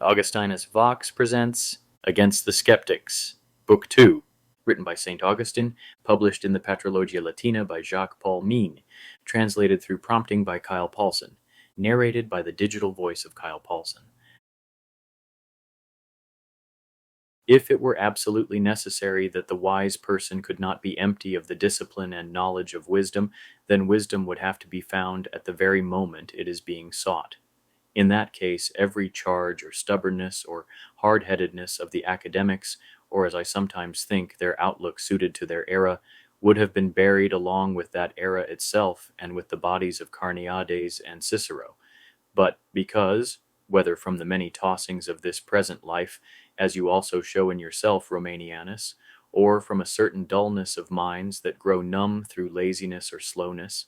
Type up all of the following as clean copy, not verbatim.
Augustinus Vox presents Against the Skeptics, Book 2, written by Saint Augustine, published in the Patrologia Latina by Jacques-Paul Migne, translated through prompting by Kyle Paulson, narrated by the digital voice of Kyle Paulson. If it were absolutely necessary that the wise person could not be empty of the discipline and knowledge of wisdom, then wisdom would have to be found at the very moment it is being sought. In that case, every charge or stubbornness or hard-headedness of the academics, or as I sometimes think, their outlook suited to their era, would have been buried along with that era itself and with the bodies of Carneades and Cicero. But because, whether from the many tossings of this present life, as you also show in yourself, Romanianus, or from a certain dullness of minds that grow numb through laziness or slowness,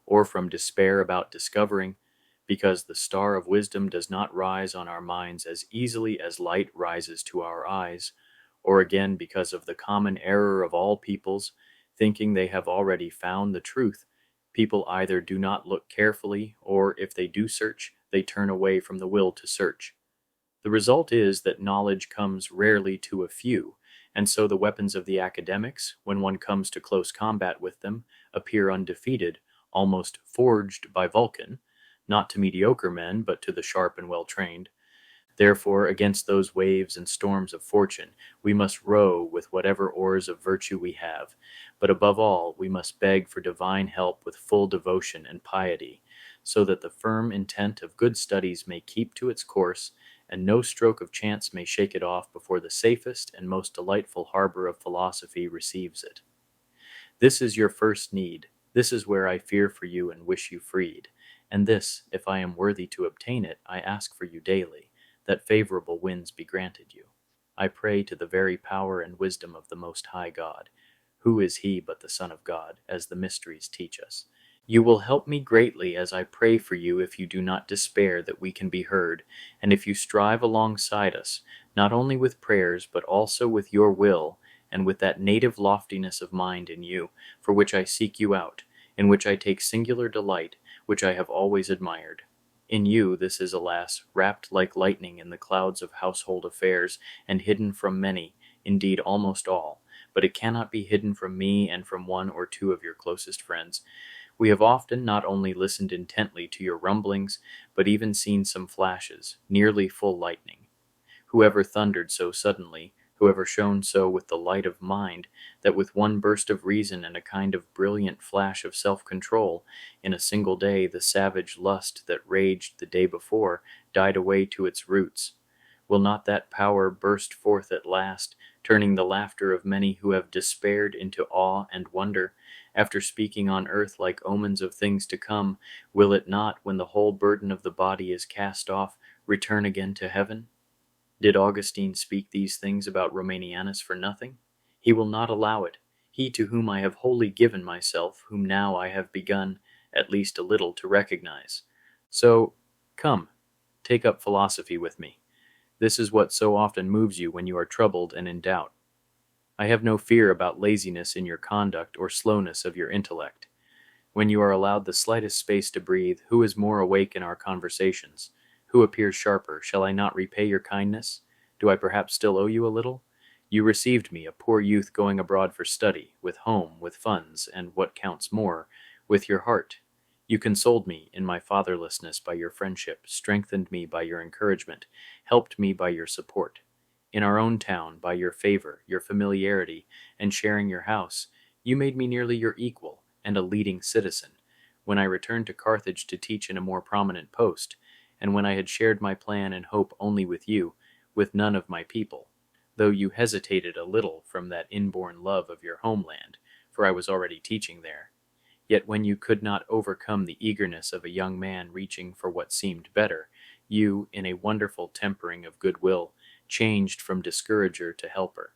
or from despair about discovering, because the star of wisdom does not rise on our minds as easily as light rises to our eyes, or again because of the common error of all peoples, thinking they have already found the truth, people either do not look carefully, or if they do search, they turn away from the will to search. The result is that knowledge comes rarely to a few, and so the weapons of the academics, when one comes to close combat with them, appear undefeated, almost forged by Vulcan, not to mediocre men, but to the sharp and well-trained. Therefore, against those waves and storms of fortune, we must row with whatever oars of virtue we have, but above all, we must beg for divine help with full devotion and piety, so that the firm intent of good studies may keep to its course, and no stroke of chance may shake it off before the safest and most delightful harbor of philosophy receives it. This is your first need. This is where I fear for you and wish you freed. And this, if I am worthy to obtain it, I ask for you daily, that favorable winds be granted you. I pray to the very power and wisdom of the Most High God. Who is he but the Son of God, as the mysteries teach us? You will help me greatly as I pray for you if you do not despair that we can be heard, and if you strive alongside us, not only with prayers, but also with your will, and with that native loftiness of mind in you, for which I seek you out, in which I take singular delight, which I have always admired. In you this is, alas, wrapped like lightning in the clouds of household affairs, and hidden from many, indeed almost all, but it cannot be hidden from me and from one or two of your closest friends. We have often not only listened intently to your rumblings, but even seen some flashes, nearly full lightning. Whoever thundered so suddenly, whoever shone so with the light of mind, that with one burst of reason and a kind of brilliant flash of self-control, in a single day the savage lust that raged the day before died away to its roots? Will not that power burst forth at last, turning the laughter of many who have despaired into awe and wonder? After speaking on earth like omens of things to come, will it not, when the whole burden of the body is cast off, return again to heaven? Did Augustine speak these things about Romanianus for nothing? He will not allow it, he to whom I have wholly given myself, whom now I have begun, at least a little, to recognize. So, come, take up philosophy with me. This is what so often moves you when you are troubled and in doubt. I have no fear about laziness in your conduct or slowness of your intellect. When you are allowed the slightest space to breathe, who is more awake in our conversations? Who appears sharper? Shall I not repay your kindness? Do I perhaps still owe you a little? You received me, a poor youth going abroad for study, with home, with funds, and what counts more, with your heart. You consoled me in my fatherlessness by your friendship, strengthened me by your encouragement, helped me by your support. In our own town, by your favor, your familiarity, and sharing your house, you made me nearly your equal, and a leading citizen, when I returned to Carthage to teach in a more prominent post, and when I had shared my plan and hope only with you, with none of my people, though you hesitated a little from that inborn love of your homeland, for I was already teaching there. Yet when you could not overcome the eagerness of a young man reaching for what seemed better, you, in a wonderful tempering of goodwill, changed from discourager to helper.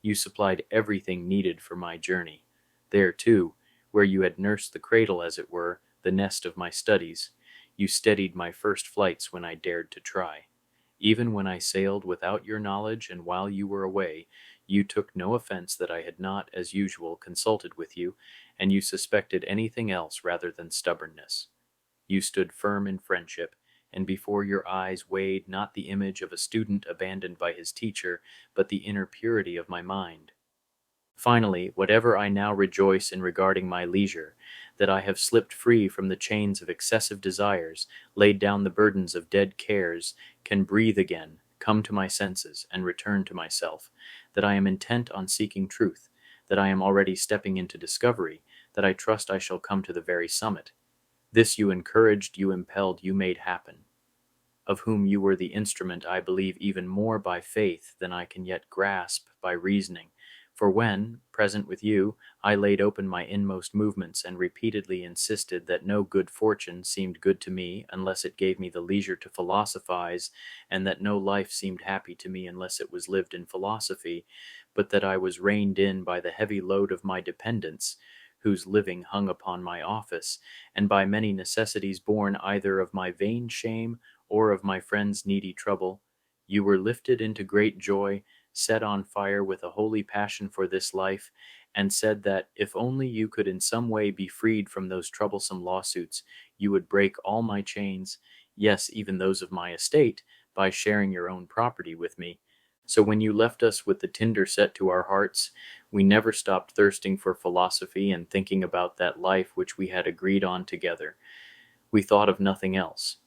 You supplied everything needed for my journey. There, too, where you had nursed the cradle, as it were, the nest of my studies, you steadied my first flights when I dared to try. Even when I sailed without your knowledge and while you were away, you took no offense that I had not, as usual, consulted with you, and you suspected anything else rather than stubbornness. You stood firm in friendship, and before your eyes weighed not the image of a student abandoned by his teacher, but the inner purity of my mind. Finally, whatever I now rejoice in regarding my leisure, that I have slipped free from the chains of excessive desires, laid down the burdens of dead cares, can breathe again, come to my senses, and return to myself, that I am intent on seeking truth, that I am already stepping into discovery, that I trust I shall come to the very summit. This you encouraged, you impelled, you made happen, of whom you were the instrument. I believe even more by faith than I can yet grasp by reasoning. For when, present with you, I laid open my inmost movements and repeatedly insisted that no good fortune seemed good to me unless it gave me the leisure to philosophize, and that no life seemed happy to me unless it was lived in philosophy, but that I was reined in by the heavy load of my dependence, whose living hung upon my office, and by many necessities born either of my vain shame or of my friend's needy trouble, you were lifted into great joy, set on fire with a holy passion for this life, and said that if only you could in some way be freed from those troublesome lawsuits, you would break all my chains, yes, even those of my estate, by sharing your own property with me. So when you left us with the tinder set to our hearts, we never stopped thirsting for philosophy and thinking about that life which we had agreed on together. We thought of nothing else.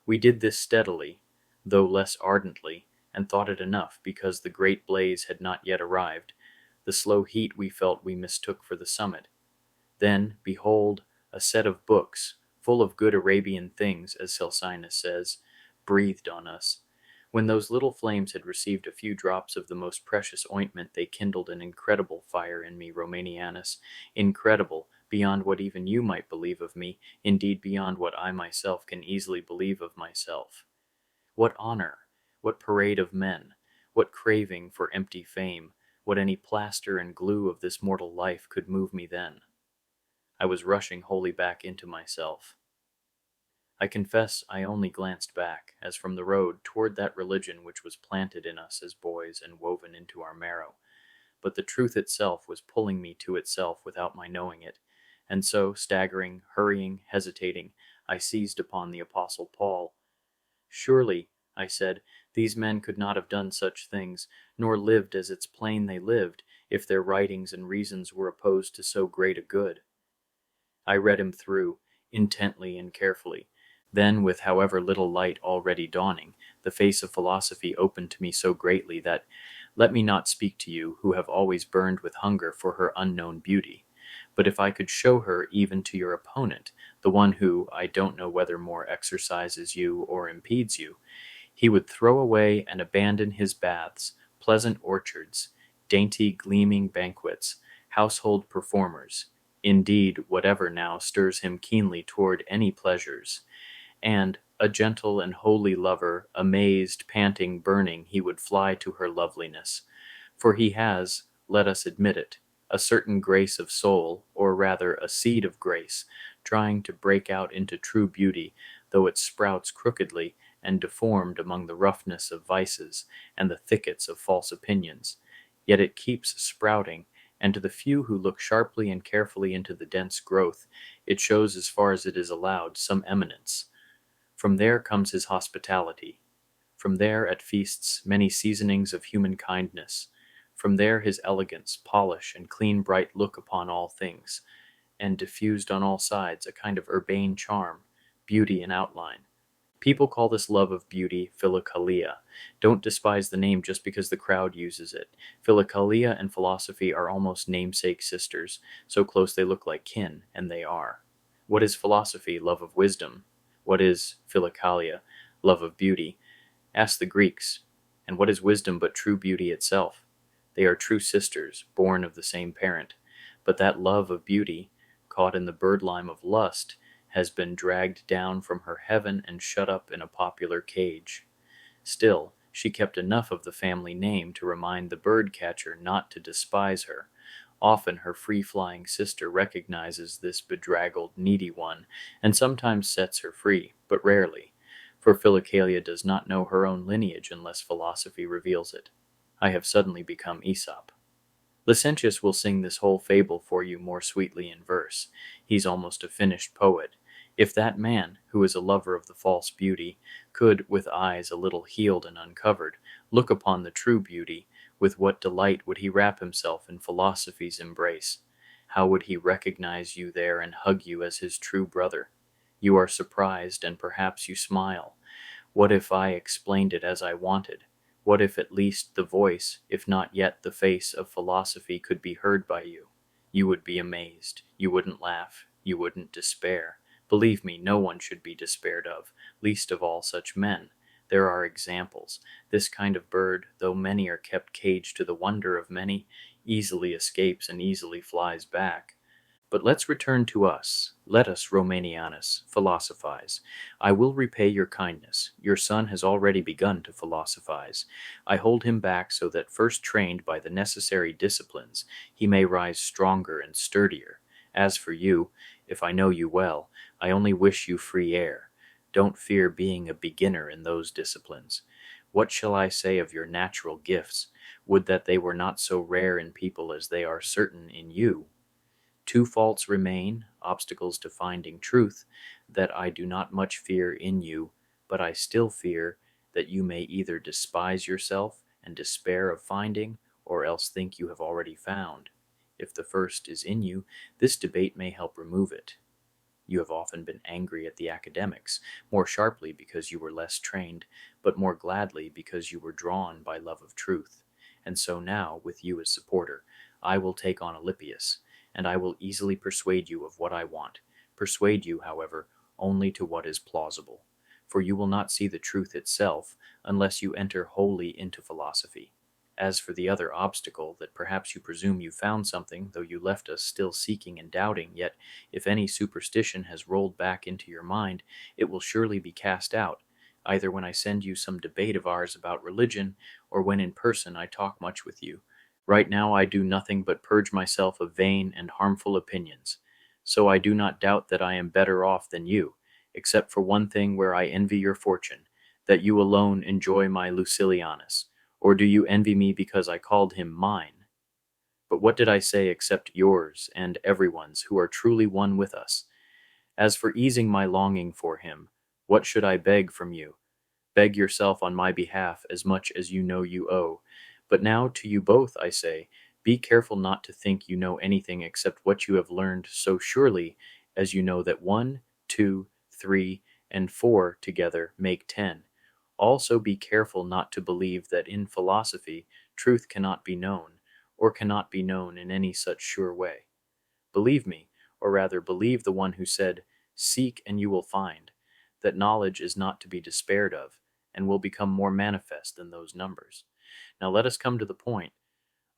We did this steadily, though less ardently, and thought it enough, because the great blaze had not yet arrived. The slow heat we felt we mistook for the summit. Then, behold, a set of books, full of good Arabian things, as Celsinus says, breathed on us. When those little flames had received a few drops of the most precious ointment, they kindled an incredible fire in me, Romanianus, incredible, beyond what even you might believe of me, indeed beyond what I myself can easily believe of myself. What honor, what parade of men, what craving for empty fame, what any plaster and glue of this mortal life could move me then? I was rushing wholly back into myself. I confess I only glanced back, as from the road, toward that religion which was planted in us as boys and woven into our marrow. But the truth itself was pulling me to itself without my knowing it, and so, staggering, hurrying, hesitating, I seized upon the Apostle Paul. Surely, I said, these men could not have done such things, nor lived as it's plain they lived, if their writings and reasons were opposed to so great a good. I read him through, intently and carefully. Then, with however little light already dawning, the face of philosophy opened to me so greatly that, let me not speak to you, who have always burned with hunger for her unknown beauty, but if I could show her even to your opponent, the one who, I don't know whether more exercises you or impedes you, he would throw away and abandon his baths, pleasant orchards, dainty gleaming banquets, household performers, indeed whatever now stirs him keenly toward any pleasures, and, a gentle and holy lover, amazed, panting, burning, he would fly to her loveliness. For he has, let us admit it, a certain grace of soul, or rather a seed of grace, trying to break out into true beauty, though it sprouts crookedly and deformed among the roughness of vices and the thickets of false opinions. Yet it keeps sprouting, and to the few who look sharply and carefully into the dense growth, it shows, as far as it is allowed, some eminence. From there comes his hospitality. From there, at feasts, many seasonings of human kindness. From there his elegance, polish, and clean bright look upon all things, and diffused on all sides a kind of urbane charm, beauty in outline. People call this love of beauty philokalia. Don't despise the name just because the crowd uses it. Philokalia and philosophy are almost namesake sisters, so close they look like kin, and they are. What is philosophy? Love of wisdom. What is philokalia? Love of beauty. Ask the Greeks. And what is wisdom but true beauty itself? They are true sisters, born of the same parent. But that love of beauty, caught in the birdlime of lust, has been dragged down from her heaven and shut up in a popular cage. Still, she kept enough of the family name to remind the bird-catcher not to despise her. Often her free-flying sister recognizes this bedraggled, needy one, and sometimes sets her free, but rarely, for Philokalia does not know her own lineage unless philosophy reveals it. I have suddenly become Aesop. Licentius will sing this whole fable for you more sweetly in verse. He's almost a finished poet. If that man, who is a lover of the false beauty, could, with eyes a little healed and uncovered, look upon the true beauty, with what delight would he wrap himself in philosophy's embrace! How would he recognize you there and hug you as his true brother? You are surprised, and perhaps you smile. What if I explained it as I wanted? What if at least the voice, if not yet the face of philosophy could be heard by you? You would be amazed. You wouldn't laugh. You wouldn't despair. Believe me, no one should be despaired of, least of all such men. There are examples. This kind of bird, though many are kept caged to the wonder of many, easily escapes and easily flies back. But let's return to us. Let us, Romanianus, philosophize. I will repay your kindness. Your son has already begun to philosophize. I hold him back so that, first trained by the necessary disciplines, he may rise stronger and sturdier. As for you, if I know you well, I only wish you free air. Don't fear being a beginner in those disciplines. What shall I say of your natural gifts? Would that they were not so rare in people as they are certain in you. Two faults remain, obstacles to finding truth, that I do not much fear in you, but I still fear that you may either despise yourself and despair of finding, or else think you have already found. If the first is in you, this debate may help remove it. You have often been angry at the academics, more sharply because you were less trained, but more gladly because you were drawn by love of truth. And so now, with you as supporter, I will take on Alypius, and I will easily persuade you of what I want. Persuade you, however, only to what is plausible. For you will not see the truth itself unless you enter wholly into philosophy. As for the other obstacle, that perhaps you presume you found something, though you left us still seeking and doubting, yet if any superstition has rolled back into your mind, it will surely be cast out, either when I send you some debate of ours about religion, or when in person I talk much with you. Right now I do nothing but purge myself of vain and harmful opinions. So I do not doubt that I am better off than you, except for one thing where I envy your fortune, that you alone enjoy my Lucilianus. Or do you envy me because I called him mine? But what did I say except yours and everyone's who are truly one with us? As for easing my longing for him, what should I beg from you? Beg yourself on my behalf as much as you know you owe. But now to you both I say, be careful not to think you know anything except what you have learned so surely as you know that 1, 2, 3, and 4 together make 10. Also be careful not to believe that in philosophy truth cannot be known, or cannot be known in any such sure way. Believe me, or rather believe the one who said, "Seek and you will find," that knowledge is not to be despaired of, and will become more manifest than those numbers. Now let us come to the point.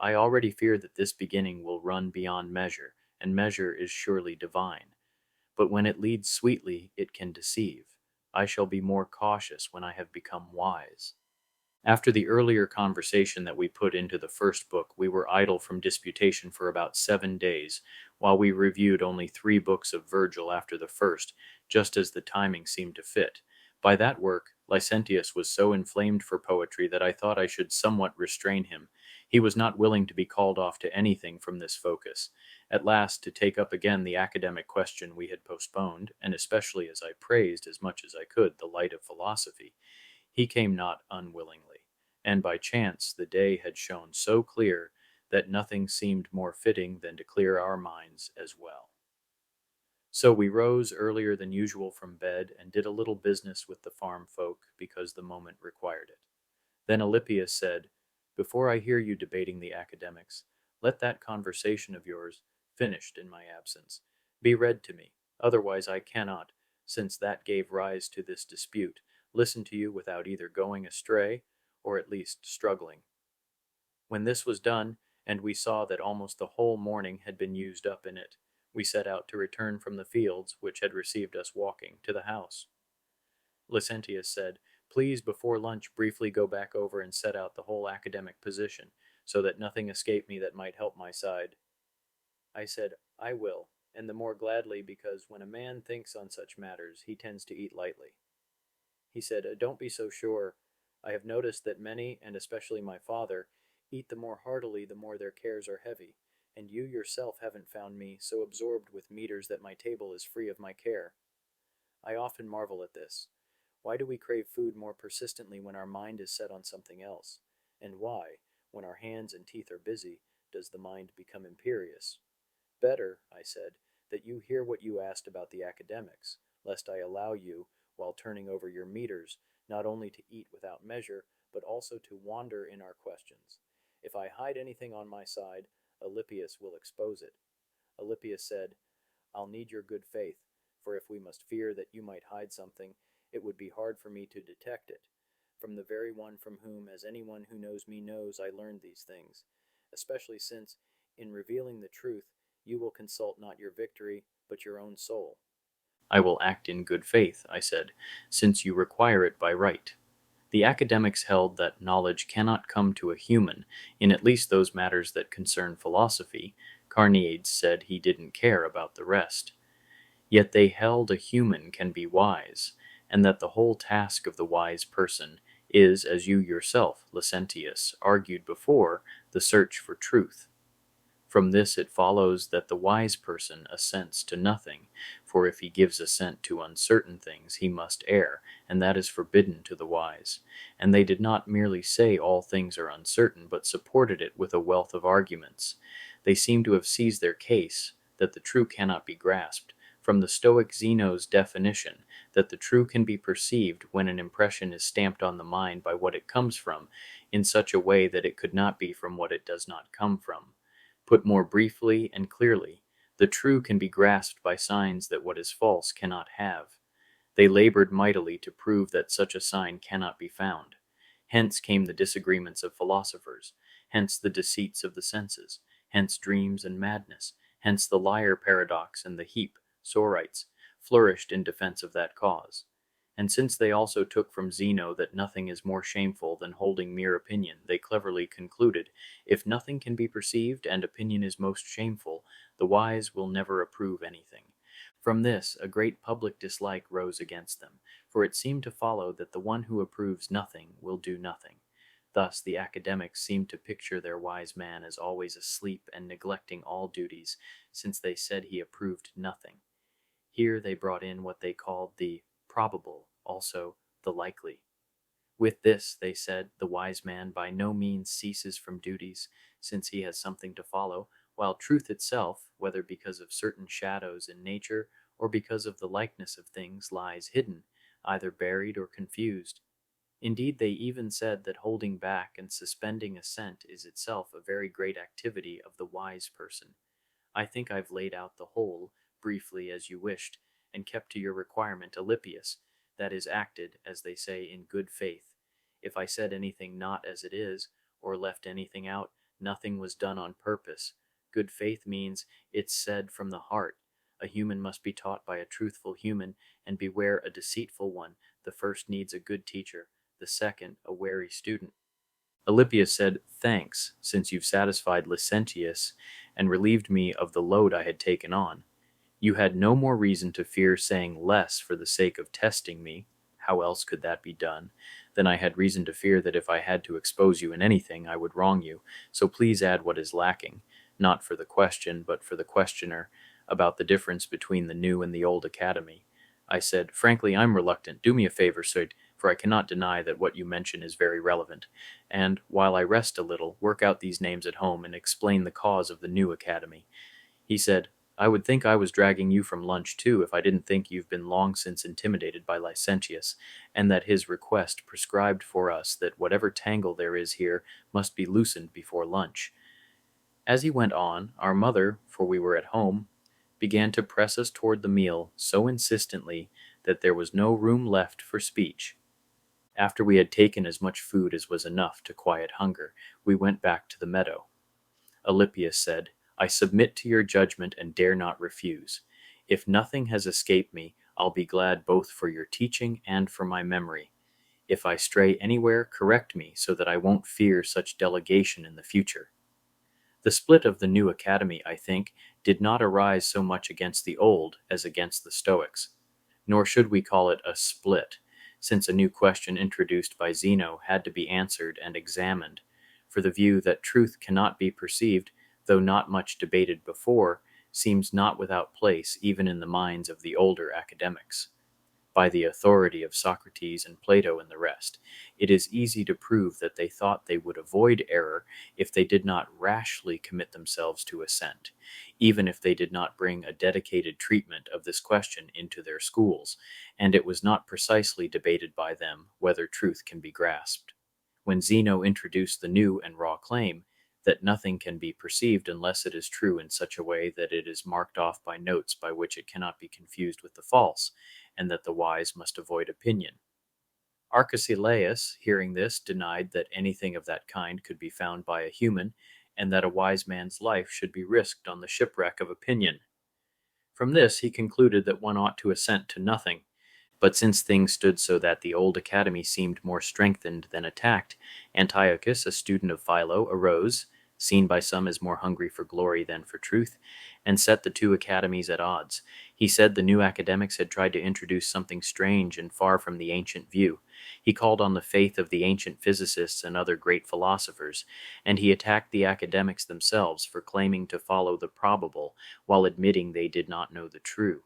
I already fear that this beginning will run beyond measure, and measure is surely divine. But when it leads sweetly, it can deceive. I shall be more cautious when I have become wise. After the earlier conversation that we put into the first book, we were idle from disputation for about 7 days, while we reviewed only 3 books of Virgil after the first, just as the timing seemed to fit. By that work, Licentius was so inflamed for poetry that I thought I should somewhat restrain him. He was not willing to be called off to anything from this focus. At last, to take up again the academic question we had postponed, and especially as I praised as much as I could the light of philosophy, he came not unwillingly, and by chance the day had shone so clear that nothing seemed more fitting than to clear our minds as well. So we rose earlier than usual from bed and did a little business with the farm folk because the moment required it. Then Alypius said, "Before I hear you debating the academics, let that conversation of yours, finished in my absence, be read to me, otherwise I cannot, since that gave rise to this dispute, listen to you without either going astray, or at least struggling." When this was done, and we saw that almost the whole morning had been used up in it, we set out to return from the fields, which had received us walking, to the house. Licentius said, "Please before lunch briefly go back over and set out the whole academic position, so that nothing escape me that might help my side." I said, "I will, and the more gladly because when a man thinks on such matters, he tends to eat lightly." He said, "Don't be so sure. I have noticed that many, and especially my father, eat the more heartily the more their cares are heavy, and you yourself haven't found me so absorbed with meters that my table is free of my care." I often marvel at this. Why do we crave food more persistently when our mind is set on something else? And why, when our hands and teeth are busy, does the mind become imperious? Better, I said, that you hear what you asked about the academics, lest I allow you, while turning over your meters, not only to eat without measure, but also to wander in our questions. If I hide anything on my side, Alypius will expose it. Alypius said, I'll need your good faith, for if we must fear that you might hide something, it would be hard for me to detect it. From the very one from whom, as anyone who knows me knows, I learned these things, especially since, in revealing the truth, you will consult not your victory, but your own soul. I will act in good faith, I said, since you require it by right. The academics held that knowledge cannot come to a human, in at least those matters that concern philosophy. Carneades said he didn't care about the rest. Yet they held a human can be wise, and that the whole task of the wise person is, as you yourself, Licentius, argued before, the search for truth. From this it follows that the wise person assents to nothing, for if he gives assent to uncertain things he must err, and that is forbidden to the wise. And they did not merely say all things are uncertain, but supported it with a wealth of arguments. They seem to have seized their case, that the true cannot be grasped, from the Stoic Zeno's definition, that the true can be perceived when an impression is stamped on the mind by what it comes from, in such a way that it could not be from what it does not come from. Put more briefly and clearly, the true can be grasped by signs that what is false cannot have. They labored mightily to prove that such a sign cannot be found. Hence came the disagreements of philosophers, hence the deceits of the senses, hence dreams and madness, hence the liar paradox and the heap, sorites, flourished in defense of that cause. And since they also took from Zeno that nothing is more shameful than holding mere opinion, they cleverly concluded, if nothing can be perceived and opinion is most shameful, the wise will never approve anything. From this a great public dislike rose against them, for it seemed to follow that the one who approves nothing will do nothing. Thus the academics seemed to picture their wise man as always asleep and neglecting all duties, since they said he approved nothing. Here they brought in what they called the probable, also the likely. With this, they said, the wise man by no means ceases from duties, since he has something to follow, while truth itself, whether because of certain shadows in nature, or because of the likeness of things, lies hidden, either buried or confused. Indeed, they even said that holding back and suspending assent is itself a very great activity of the wise person. I think I've laid out the whole, briefly as you wished, and kept to your requirement, Alypius, that is acted, as they say, in good faith. If I said anything not as it is, or left anything out, nothing was done on purpose. Good faith means it's said from the heart. A human must be taught by a truthful human, and beware a deceitful one. The first needs a good teacher, the second a wary student. Alypius said, thanks, since you've satisfied Licentius and relieved me of the load I had taken on. You had no more reason to fear saying less for the sake of testing me, how else could that be done, than I had reason to fear that if I had to expose you in anything, I would wrong you. So please add what is lacking, not for the question, but for the questioner, about the difference between the new and the old academy. I said, frankly, I'm reluctant. Do me a favor, sir, for I cannot deny that what you mention is very relevant. And, while I rest a little, work out these names at home and explain the cause of the new academy. He said, I would think I was dragging you from lunch, too, if I didn't think you've been long since intimidated by Licentius, and that his request prescribed for us that whatever tangle there is here must be loosened before lunch. As he went on, our mother, for we were at home, began to press us toward the meal so insistently that there was no room left for speech. After we had taken as much food as was enough to quiet hunger, we went back to the meadow. Alypius said, I submit to your judgment and dare not refuse. If nothing has escaped me, I'll be glad both for your teaching and for my memory. If I stray anywhere, correct me so that I won't fear such delegation in the future. The split of the new academy, I think, did not arise so much against the old as against the Stoics. Nor should we call it a split, since a new question introduced by Zeno had to be answered and examined, for the view that truth cannot be perceived, though not much debated before, seems not without place even in the minds of the older academics. by the authority of Socrates and Plato and the rest. It is easy to prove that they thought they would avoid error if they did not rashly commit themselves to assent, even if they did not bring a dedicated treatment of this question into their schools, and it was not precisely debated by them whether truth can be grasped. When Zeno introduced the new and raw claim that nothing can be perceived unless it is true in such a way that it is marked off by notes by which it cannot be confused with the false, and that the wise must avoid opinion. Arcesilaus, hearing this, denied that anything of that kind could be found by a human, and that a wise man's life should be risked on the shipwreck of opinion. From this he concluded that one ought to assent to nothing. But since things stood so that the old academy seemed more strengthened than attacked, Antiochus, a student of Philo, arose, seen by some as more hungry for glory than for truth, and set the two academies at odds. He said the new academics had tried to introduce something strange and far from the ancient view. He called on the faith of the ancient physicists and other great philosophers, and he attacked the academics themselves for claiming to follow the probable while admitting they did not know the true.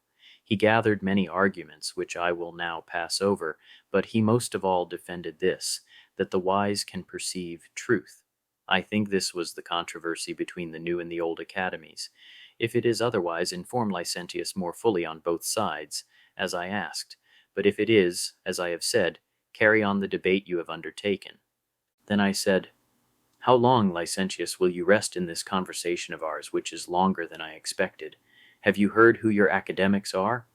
He gathered many arguments, which I will now pass over, but he most of all defended this, that the wise can perceive truth. I think this was the controversy between the new and the old academies. If it is otherwise, inform Licentius more fully on both sides, as I asked. But if it is, as I have said, carry on the debate you have undertaken. Then I said, How long, Licentius, will you rest in this conversation of ours, which is longer than I expected? Have you heard who your academics are?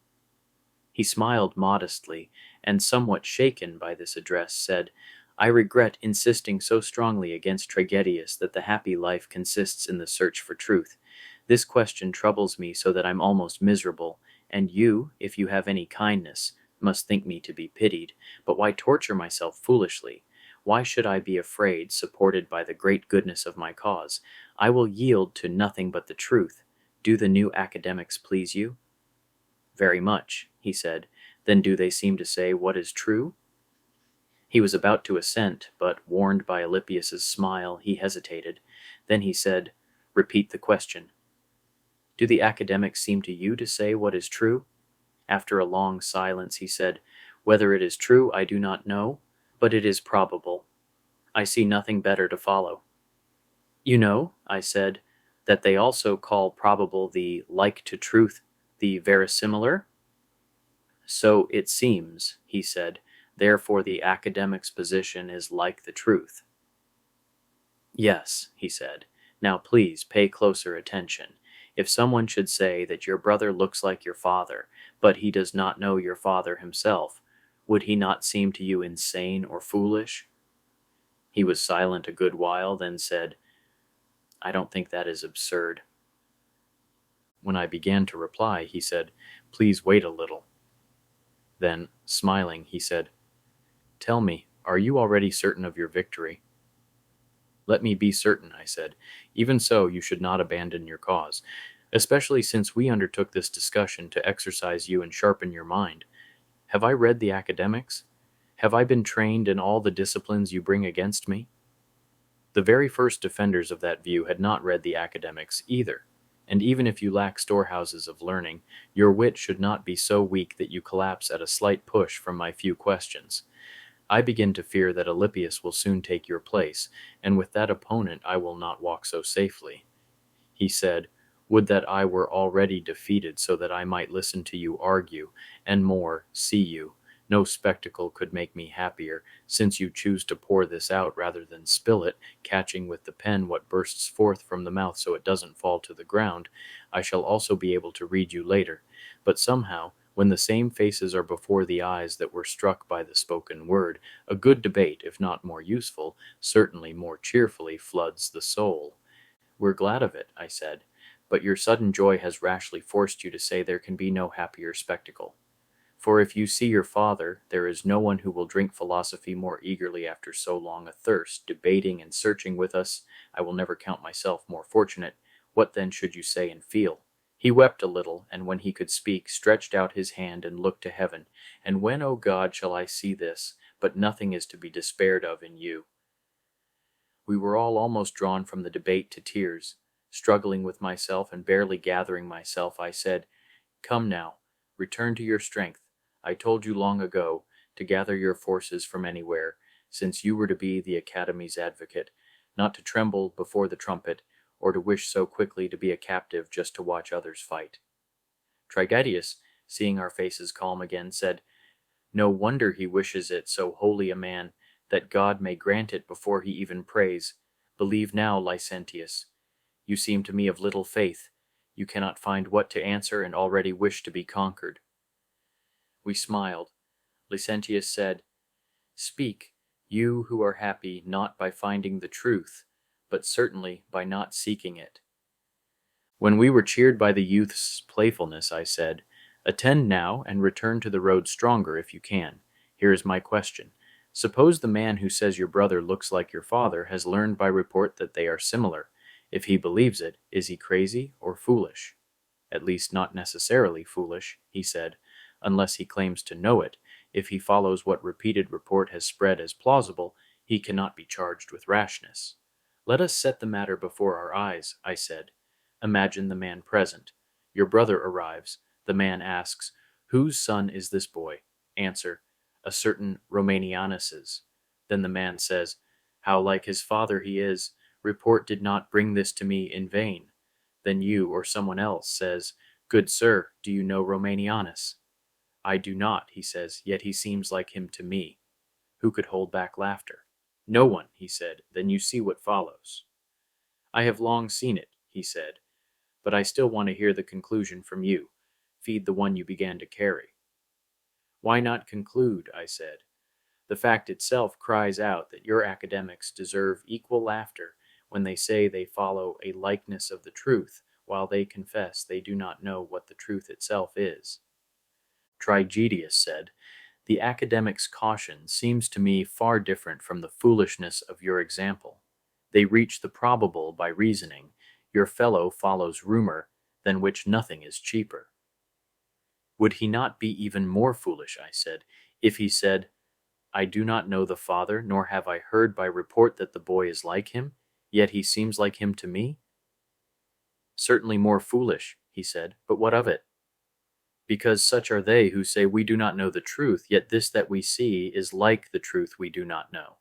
He smiled modestly, and somewhat shaken by this address, said, I regret insisting so strongly against Tragedius that the happy life consists in the search for truth. This question troubles me so that I'm almost miserable, and you, if you have any kindness, must think me to be pitied. But why torture myself foolishly? Why should I be afraid, supported by the great goodness of my cause? I will yield to nothing but the truth. Do the new academics please you? Very much, he said. Then do they seem to say what is true? He was about to assent, but warned by Alypius's smile, he hesitated. Then he said, Repeat the question. Do the academics seem to you to say what is true? After a long silence, he said, Whether it is true, I do not know, but it is probable. I see nothing better to follow. You know, I said, that they also call probable the like to truth, the verisimilar? So it seems, he said, therefore the academic's position is like the truth. Yes, he said. Now please pay closer attention. If someone should say that your brother looks like your father, but he does not know your father himself, would he not seem to you insane or foolish? He was silent a good while, then said, I don't think that is absurd. When I began to reply, he said, Please wait a little. Then, smiling, he said, Tell me, are you already certain of your victory? Let me be certain, I said. Even so, you should not abandon your cause, especially since we undertook this discussion to exercise you and sharpen your mind. Have I read the academics? Have I been trained in all the disciplines you bring against me? The very first defenders of that view had not read the academics either, and even if you lack storehouses of learning, your wit should not be so weak that you collapse at a slight push from my few questions. I begin to fear that Alypius will soon take your place, and with that opponent I will not walk so safely. He said, Would that I were already defeated so that I might listen to you argue, and more, see you. No spectacle could make me happier, since you choose to pour this out rather than spill it, catching with the pen what bursts forth from the mouth so it doesn't fall to the ground. I shall also be able to read you later. But somehow, when the same faces are before the eyes that were struck by the spoken word, a good debate, if not more useful, certainly more cheerfully floods the soul. We're glad of it, I said, but your sudden joy has rashly forced you to say there can be no happier spectacle. For if you see your father, there is no one who will drink philosophy more eagerly after so long a thirst, debating and searching with us. I will never count myself more fortunate. What then should you say and feel? He wept a little, and when he could speak, stretched out his hand and looked to heaven. And when, O God, shall I see this? But nothing is to be despaired of in you. We were all almost drawn from the debate to tears. Struggling with myself and barely gathering myself, I said, Come now, return to your strength. I told you long ago to gather your forces from anywhere, since you were to be the Academy's advocate, not to tremble before the trumpet, or to wish so quickly to be a captive just to watch others fight. Trigetius, seeing our faces calm again, said, "No wonder he wishes it, so holy a man, that God may grant it before he even prays. Believe now, Licentius. You seem to me of little faith. You cannot find what to answer and already wish to be conquered." We smiled. Licentius said, "Speak, you who are happy not by finding the truth, but certainly by not seeking it." When we were cheered by the youth's playfulness, I said, "Attend now and return to the road stronger if you can. Here is my question. Suppose the man who says your brother looks like your father has learned by report that they are similar. If he believes it, is he crazy or foolish?" "At least not necessarily foolish," he said, "unless he claims to know it. If he follows what repeated report has spread as plausible, he cannot be charged with rashness." "Let us set the matter before our eyes," I said. "Imagine the man present. Your brother arrives. The man asks, 'Whose son is this boy?' Answer, 'A certain Romanianus's.' Then the man says, 'How like his father he is! Report did not bring this to me in vain.' Then you or someone else says, 'Good sir, do you know Romanianus?' 'I do not,' he says, 'yet he seems like him to me.' Who could hold back laughter? 'No one,' he said. Then you see what follows." "I have long seen it," he said, "but I still want to hear the conclusion from you. Feed the one you began to carry." "Why not conclude?" I said. "The fact itself cries out that your academics deserve equal laughter when they say they follow a likeness of the truth, while they confess they do not know what the truth itself is." Trigetius said, "The academic's caution seems to me far different from the foolishness of your example. They reach the probable by reasoning. Your fellow follows rumor, than which nothing is cheaper." "Would he not be even more foolish," I said, "if he said, 'I do not know the father, nor have I heard by report that the boy is like him, yet he seems like him to me'?" "Certainly more foolish," he said, "but what of it?" "Because such are they who say we do not know the truth, yet this that we see is like the truth we do not know.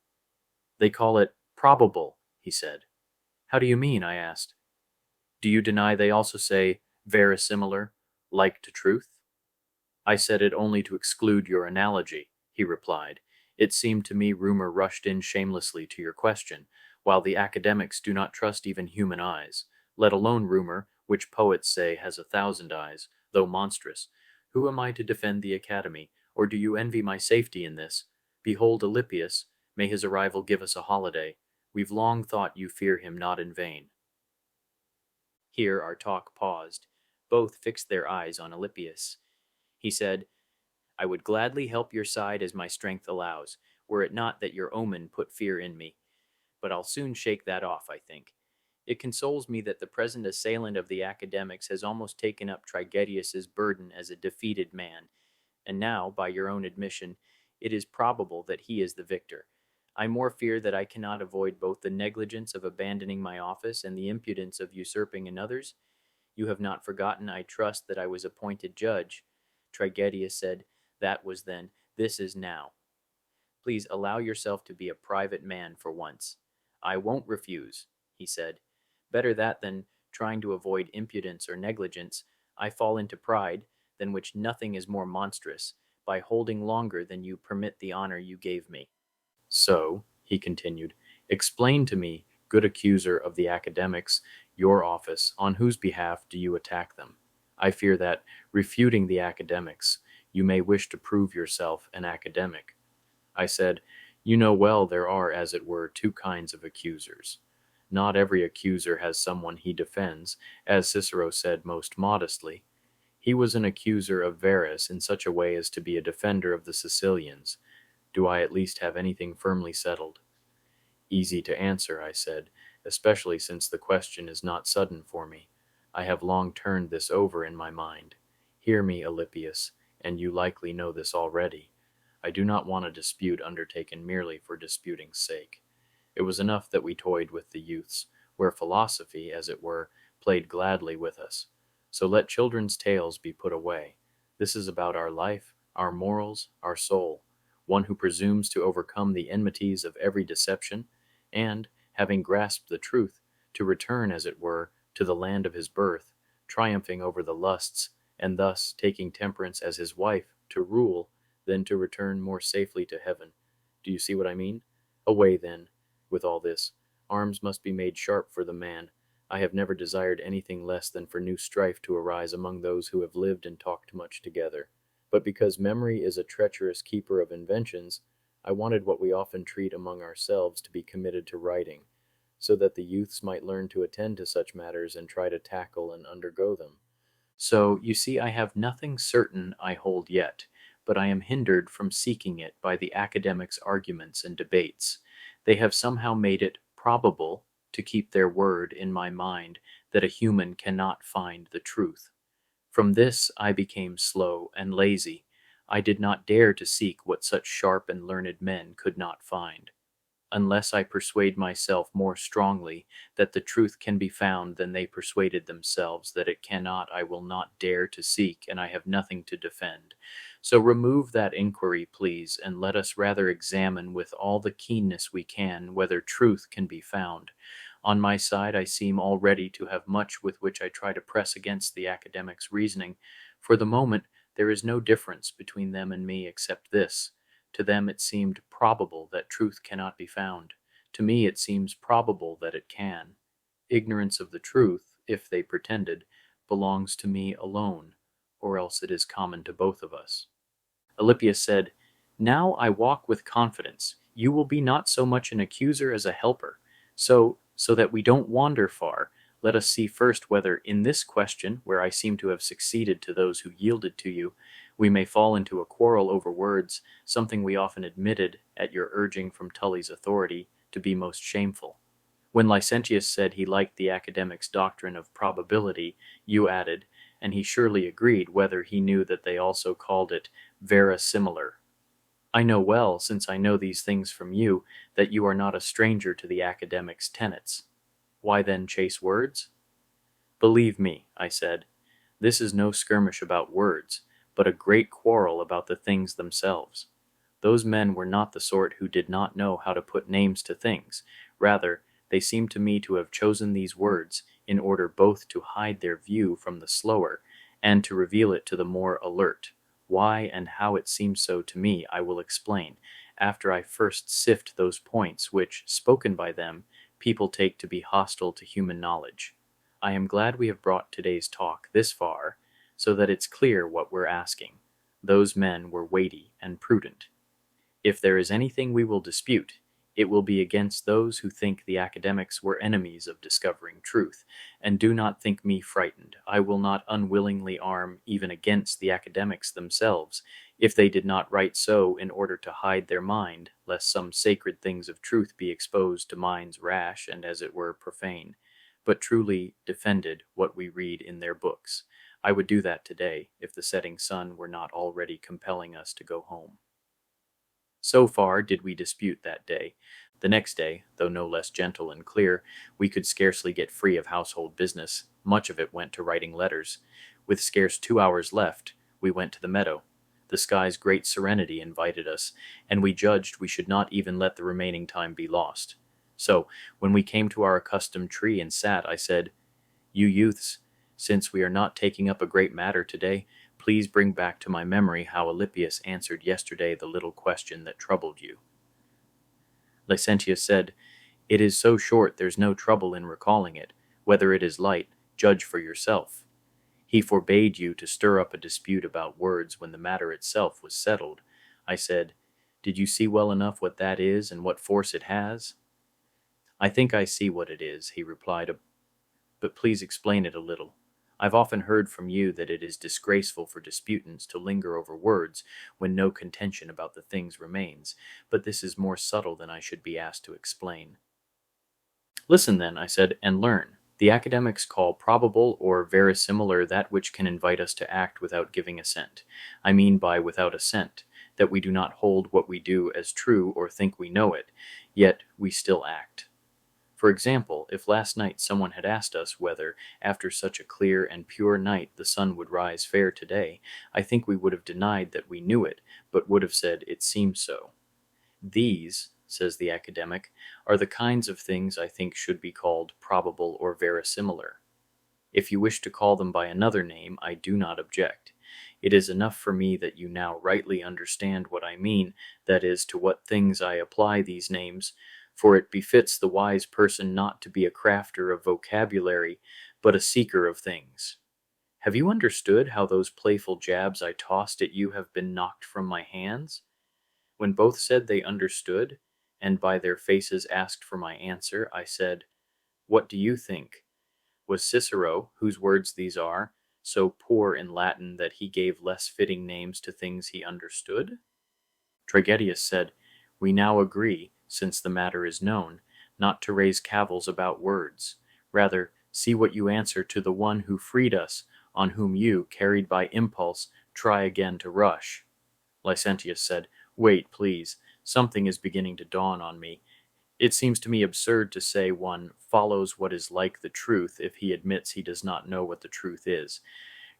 They call it probable," he said. "How do you mean?" I asked. "Do you deny they also say verisimilar, like to truth?" "I said it only to exclude your analogy," he replied. "It seemed to me rumor rushed in shamelessly to your question, while the academics do not trust even human eyes, let alone rumor, which poets say has 1,000 eyes, though monstrous. Who am I to defend the Academy, or do you envy my safety in this? Behold Alypius, may his arrival give us a holiday. We've long thought you fear him not in vain." Here our talk paused. Both fixed their eyes on Alypius. He said, "I would gladly help your side as my strength allows, were it not that your omen put fear in me. But I'll soon shake that off, I think. It consoles me that the present assailant of the academics has almost taken up Trigetius's burden as a defeated man, and now, by your own admission, it is probable that he is the victor. I more fear that I cannot avoid both the negligence of abandoning my office and the impudence of usurping another's. You have not forgotten, I trust, that I was appointed judge." Trigetius said, "That was then, this is now. Please allow yourself to be a private man for once." "I won't refuse," he said. "Better that than, trying to avoid impudence or negligence, I fall into pride, than which nothing is more monstrous, by holding longer than you permit the honor you gave me. So," he continued, "explain to me, good accuser of the academics, your office, on whose behalf do you attack them? I fear that, refuting the academics, you may wish to prove yourself an academic." I said, "You know well there are, as it were, two kinds of accusers. Not every accuser has someone he defends, as Cicero said most modestly. He was an accuser of Verus in such a way as to be a defender of the Sicilians. Do I at least have anything firmly settled?" "Easy to answer," I said, "especially since the question is not sudden for me. I have long turned this over in my mind. Hear me, Alypius, and you likely know this already. I do not want a dispute undertaken merely for disputing's sake. It was enough that we toyed with the youths, where philosophy, as it were, played gladly with us. So let children's tales be put away. This is about our life, our morals, our soul, one who presumes to overcome the enmities of every deception, and, having grasped the truth, to return, as it were, to the land of his birth, triumphing over the lusts, and thus taking temperance as his wife, to rule, then to return more safely to heaven. Do you see what I mean? Away, then, with all this. Arms must be made sharp for the man. I have never desired anything less than for new strife to arise among those who have lived and talked much together. But because memory is a treacherous keeper of inventions, I wanted what we often treat among ourselves to be committed to writing, so that the youths might learn to attend to such matters and try to tackle and undergo them. So, you see, I have nothing certain I hold yet, but I am hindered from seeking it by the academics' arguments and debates. They have somehow made it probable, to keep their word in my mind, that a human cannot find the truth. From this I became slow and lazy. I did not dare to seek what such sharp and learned men could not find. Unless I persuade myself more strongly that the truth can be found than they persuaded themselves that it cannot, I will not dare to seek, and I have nothing to defend. So remove that inquiry, please, and let us rather examine with all the keenness we can whether truth can be found. On my side, I seem already to have much with which I try to press against the academics' reasoning. For the moment, there is no difference between them and me except this. To them it seemed probable that truth cannot be found. To me it seems probable that it can. Ignorance of the truth, if they pretended, belongs to me alone, or else it is common to both of us. Alypius said, "Now I walk with confidence. You will be not so much an accuser as a helper. So that we don't wander far, let us see first whether, in this question, where I seem to have succeeded to those who yielded to you, we may fall into a quarrel over words, something we often admitted, at your urging from Tully's authority, to be most shameful. When Licentius said he liked the academics' doctrine of probability, you added, and he surely agreed, whether he knew that they also called it verisimilar. I know well, since I know these things from you, that you are not a stranger to the academics' tenets. Why then chase words? Believe me, I said, this is no skirmish about words, but a great quarrel about the things themselves. Those men were not the sort who did not know how to put names to things. Rather, they seem to me to have chosen these words in order both to hide their view from the slower and to reveal it to the more alert. Why and how it seems so to me I will explain, after I first sift those points which, spoken by them, people take to be hostile to human knowledge. I am glad we have brought today's talk this far, so that it's clear what we're asking. Those men were weighty and prudent. If there is anything we will dispute, it will be against those who think the academics were enemies of discovering truth, and do not think me frightened. I will not unwillingly arm even against the academics themselves, if they did not write so in order to hide their mind, lest some sacred things of truth be exposed to minds rash and as it were profane, but truly defended what we read in their books. I would do that today, if the setting sun were not already compelling us to go home. So far did we dispute that day. The next day, though no less gentle and clear, we could scarcely get free of household business. Much of it went to writing letters. With scarce 2 hours left, we went to the meadow. The sky's great serenity invited us, and we judged we should not even let the remaining time be lost. So, when we came to our accustomed tree and sat, I said, "You youths, since we are not taking up a great matter today, please bring back to my memory how Alypius answered yesterday the little question that troubled you." Licentius said, "It is so short there's no trouble in recalling it. Whether it is light, judge for yourself. He forbade you to stir up a dispute about words when the matter itself was settled." I said, "Did you see well enough what that is and what force it has?" "I think I see what it is," he replied, "but please explain it a little. I've often heard from you that it is disgraceful for disputants to linger over words when no contention about the things remains, but this is more subtle than I should be asked to explain." "Listen then," I said, "and learn. The academics call probable or verisimilar that which can invite us to act without giving assent. I mean by without assent, that we do not hold what we do as true or think we know it, yet we still act. For example, if last night someone had asked us whether, after such a clear and pure night, the sun would rise fair today, I think we would have denied that we knew it, but would have said it seemed so. These, says the academic, are the kinds of things I think should be called probable or verisimilar. If you wish to call them by another name, I do not object. It is enough for me that you now rightly understand what I mean, that is, to what things I apply these names, for it befits the wise person not to be a crafter of vocabulary, but a seeker of things. Have you understood how those playful jabs I tossed at you have been knocked from my hands? When both said they understood, and by their faces asked for my answer, I said, "What do you think? Was Cicero, whose words these are, so poor in Latin that he gave less fitting names to things he understood?" Tragedius said, "We now agree, since the matter is known, not to raise cavils about words. Rather, see what you answer to the one who freed us, on whom you, carried by impulse, try again to rush." Licentius said, "Wait, please. Something is beginning to dawn on me. It seems to me absurd to say one follows what is like the truth if he admits he does not know what the truth is.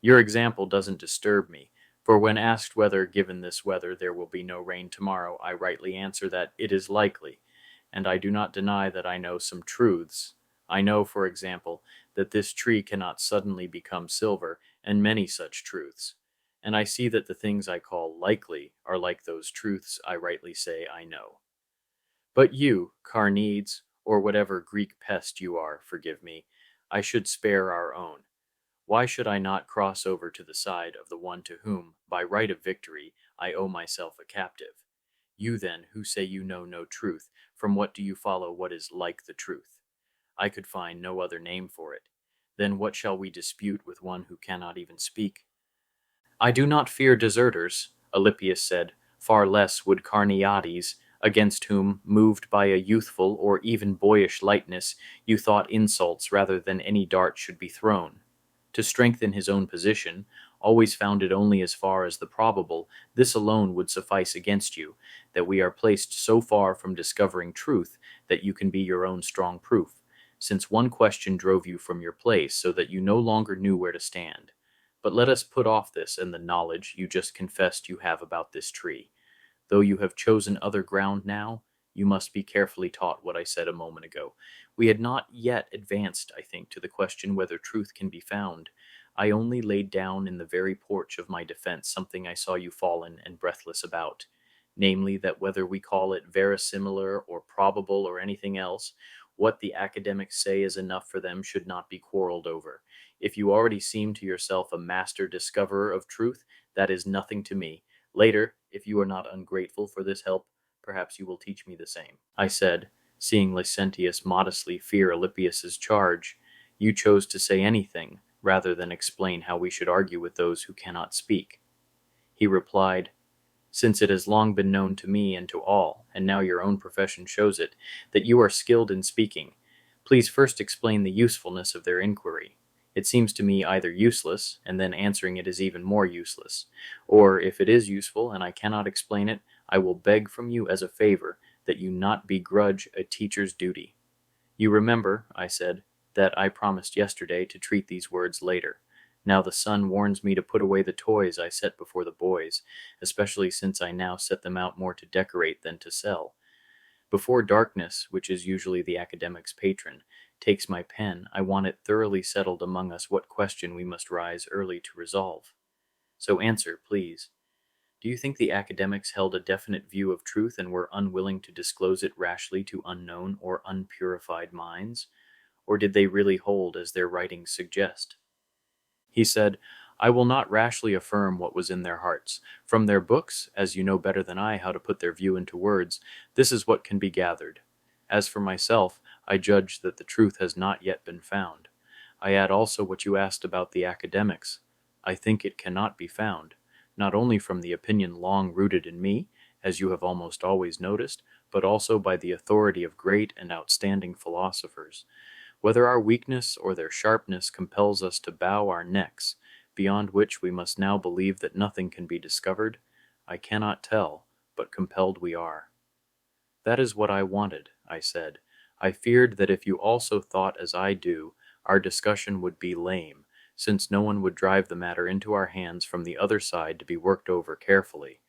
Your example doesn't disturb me, for when asked whether, given this weather, there will be no rain tomorrow, I rightly answer that it is likely, and I do not deny that I know some truths. I know, for example, that this tree cannot suddenly become silver, and many such truths. And I see that the things I call likely are like those truths I rightly say I know. But you, Carneades, or whatever Greek pest you are, forgive me, I should spare our own. Why should I not cross over to the side of the one to whom, by right of victory, I owe myself a captive? You then, who say you know no truth, from what do you follow what is like the truth? I could find no other name for it. Then what shall we dispute with one who cannot even speak? I do not fear deserters, Alypius said, far less would Carneades, against whom, moved by a youthful or even boyish lightness, you thought insults rather than any dart should be thrown. To strengthen his own position, always founded only as far as the probable, this alone would suffice against you, that we are placed so far from discovering truth that you can be your own strong proof, since one question drove you from your place so that you no longer knew where to stand. But let us put off this and the knowledge you just confessed you have about this tree. Though you have chosen other ground now, you must be carefully taught what I said a moment ago. We had not yet advanced, I think, to the question whether truth can be found. I only laid down in the very porch of my defense something I saw you fallen and breathless about, namely that whether we call it verisimilar or probable or anything else, what the academics say is enough for them should not be quarreled over. If you already seem to yourself a master discoverer of truth, that is nothing to me. Later, if you are not ungrateful for this help, perhaps you will teach me the same. I said, seeing Licentius modestly fear Alypius's charge. You chose to say anything, rather than explain how we should argue with those who cannot speak. He replied, "Since it has long been known to me and to all, and now your own profession shows it, that you are skilled in speaking, please first explain the usefulness of their inquiry. It seems to me either useless, and then answering it is even more useless. Or, if it is useful and I cannot explain it, I will beg from you as a favor that you not begrudge a teacher's duty." "You remember," I said, "that I promised yesterday to treat these words later. Now the sun warns me to put away the toys I set before the boys, especially since I now set them out more to decorate than to sell. Before darkness, which is usually the academic's patron, takes my pen, I want it thoroughly settled among us what question we must rise early to resolve. So answer, please. Do you think the academics held a definite view of truth and were unwilling to disclose it rashly to unknown or unpurified minds? Or did they really hold as their writings suggest?" He said, "I will not rashly affirm what was in their hearts. From their books, as you know better than I how to put their view into words, this is what can be gathered. As for myself, I judge that the truth has not yet been found. I add also what you asked about the academics. I think it cannot be found, not only from the opinion long rooted in me, as you have almost always noticed, but also by the authority of great and outstanding philosophers. Whether our weakness or their sharpness compels us to bow our necks, beyond which we must now believe that nothing can be discovered, I cannot tell, but compelled we are." "That is what I wanted," I said. I feared that if you also thought as I do, our discussion would be lame, since no one would drive the matter into our hands from the other side to be worked over carefully.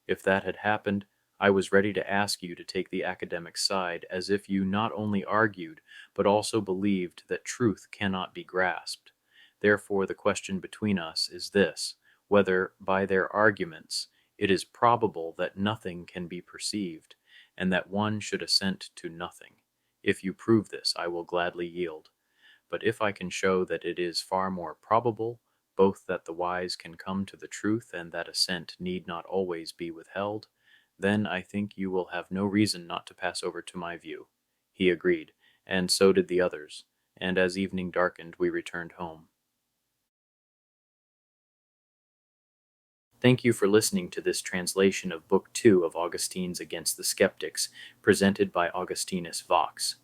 If that had happened, I was ready to ask you to take the academic side, as if you not only argued, but also believed that truth cannot be grasped. Therefore, the question between us is this, whether, by their arguments, it is probable that nothing can be perceived, and that one should assent to nothing. If you prove this, I will gladly yield. But if I can show that it is far more probable, both that the wise can come to the truth and that assent need not always be withheld, then I think you will have no reason not to pass over to my view. He agreed, and so did the others, and as evening darkened we returned home. Thank you for listening to this translation of Book 2 of Augustine's Against the Skeptics, presented by Augustinus Vox.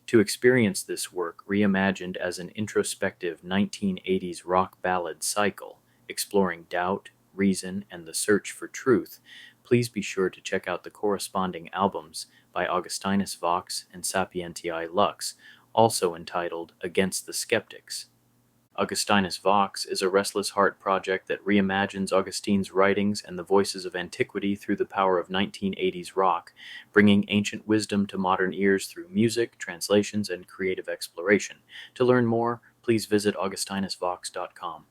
To experience this work reimagined as an introspective 1980s rock ballad cycle, exploring doubt, reason, and the search for truth, please be sure to check out the corresponding albums by Augustinus Vox and Sapientiae Lux, also entitled Against the Skeptics. Augustinus Vox is a restless heart project that reimagines Augustine's writings and the voices of antiquity through the power of 1980s rock, bringing ancient wisdom to modern ears through music, translations, and creative exploration. To learn more, please visit augustinusvox.com.